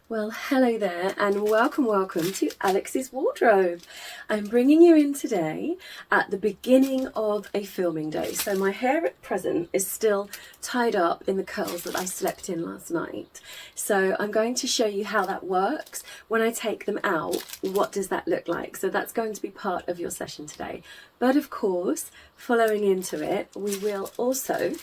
Well, hello there and welcome to Alex's Wardrobe. I'm bringing you in today at the beginning of a filming day. So my hair at present is still tied up in the curls that I slept in last night. So I'm going to show you how that works. When I take them out, what does that look like? So that's going to be part of your session today. But of course, following into it, we will also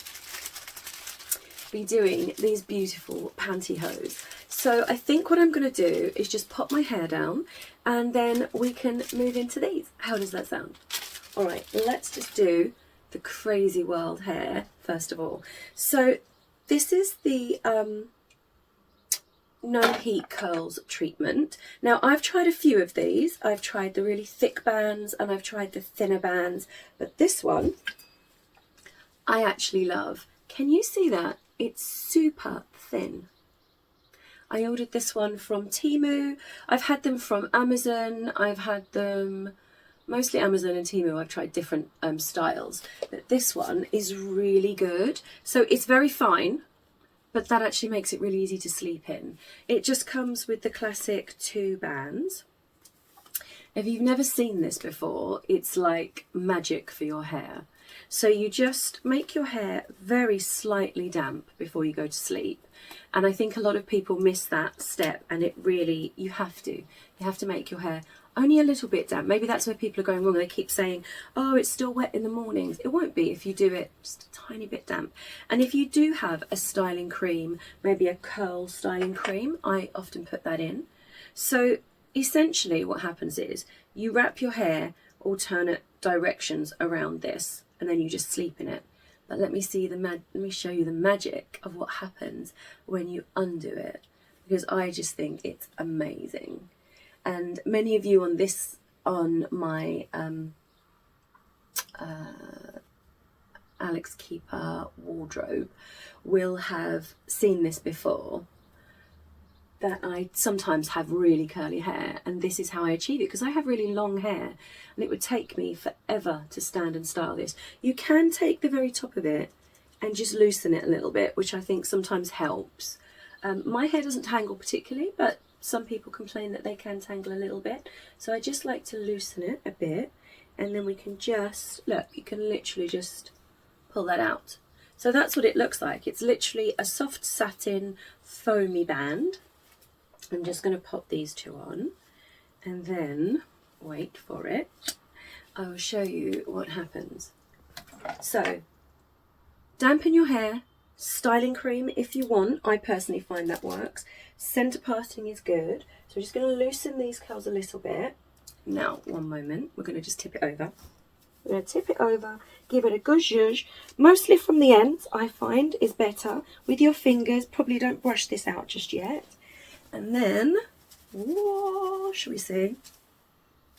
be doing these beautiful pantyhose. So I think what I'm going to do is just pop my hair down and then we can move into these. How does that sound? All right, let's just do the crazy wild hair first of all. So this is the no heat curls treatment. Now I've tried a few of these. I've tried the really thick bands and I've tried the thinner bands, but this one I actually love. Can you see that? It's super thin. I ordered this one from Temu. I've had them from Amazon. I've had them mostly Amazon and Temu. I've tried different styles, but this one is really good. So it's very fine, but that actually makes it really easy to sleep in. It just comes with the classic 2 bands. If you've never seen this before, it's like magic for your hair. So you just make your hair very slightly damp before you go to sleep. And I think a lot of people miss that step, and it really, you have to make your hair only a little bit damp. Maybe that's where people are going wrong. They keep saying, oh, it's still wet in the mornings. It won't be if you do it just a tiny bit damp. And if you do have a styling cream, maybe a curl styling cream, I often put that in. So essentially what happens is you wrap your hair alternate directions around this and then you just sleep in it. But let me show you the magic of what happens when you undo it, because I just think it's amazing. And many of you on my Alex Keeper wardrobe will have seen this before, that I sometimes have really curly hair, and this is how I achieve it, because I have really long hair and it would take me forever to stand and style this. You can take the very top of it and just loosen it a little bit, which I think sometimes helps. My hair doesn't tangle particularly, but some people complain that they can tangle a little bit. So I just like to loosen it a bit, and then we can just, look, you can literally just pull that out. So that's what it looks like. It's literally a soft satin foamy band. I'm just going to pop these 2 on, and then, wait for it, I will show you what happens. So, dampen your hair, styling cream if you want. I personally find that works. Centre parting is good. So we're just going to loosen these curls a little bit. Now, one moment, we're going to just tip it over. We're going to tip it over, give it a good zhuzh. Mostly from the ends, I find, is better. With your fingers, probably don't brush this out just yet. And then, whoa, shall we see?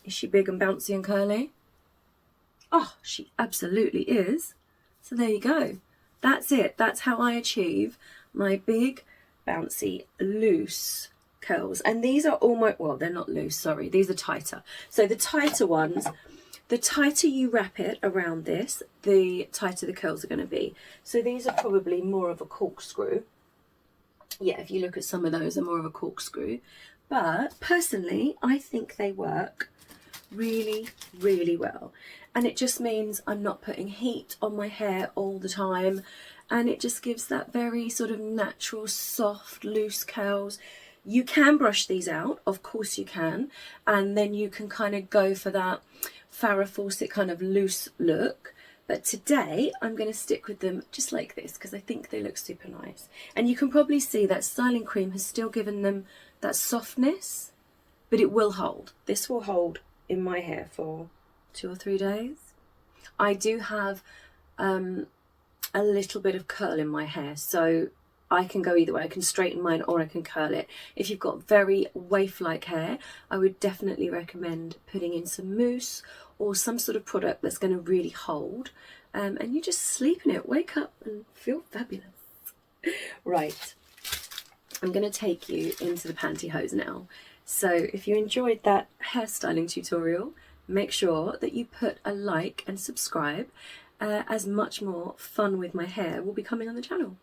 Is she big and bouncy and curly? Oh, she absolutely is. So there you go. That's it. That's how I achieve my big, bouncy, loose curls. And these are almost, well, they're not loose, sorry. These are tighter. So the tighter ones, the tighter you wrap it around this, the tighter the curls are going to be. So these are probably more of a corkscrew. Yeah, if you look at some of those, they're more of a corkscrew. But personally, I think they work really, really well. And it just means I'm not putting heat on my hair all the time. And it just gives that very sort of natural, soft, loose curls. You can brush these out, of course you can. And then you can kind of go for that Farrah Fawcett kind of loose look. But today I'm going to stick with them just like this, because I think they look super nice. And you can probably see that styling cream has still given them that softness, but it will hold. This will hold in my hair for 2 or 3 days. I do have a little bit of curl in my hair, so I can go either way. I can straighten mine or I can curl it. If you've got very waif-like hair, I would definitely recommend putting in some mousse or some sort of product that's going to really hold. And you just sleep in it, wake up and feel fabulous. Right, I'm going to take you into the pantyhose now. So if you enjoyed that hairstyling tutorial, make sure that you put a like and subscribe, as much more fun with my hair will be coming on the channel.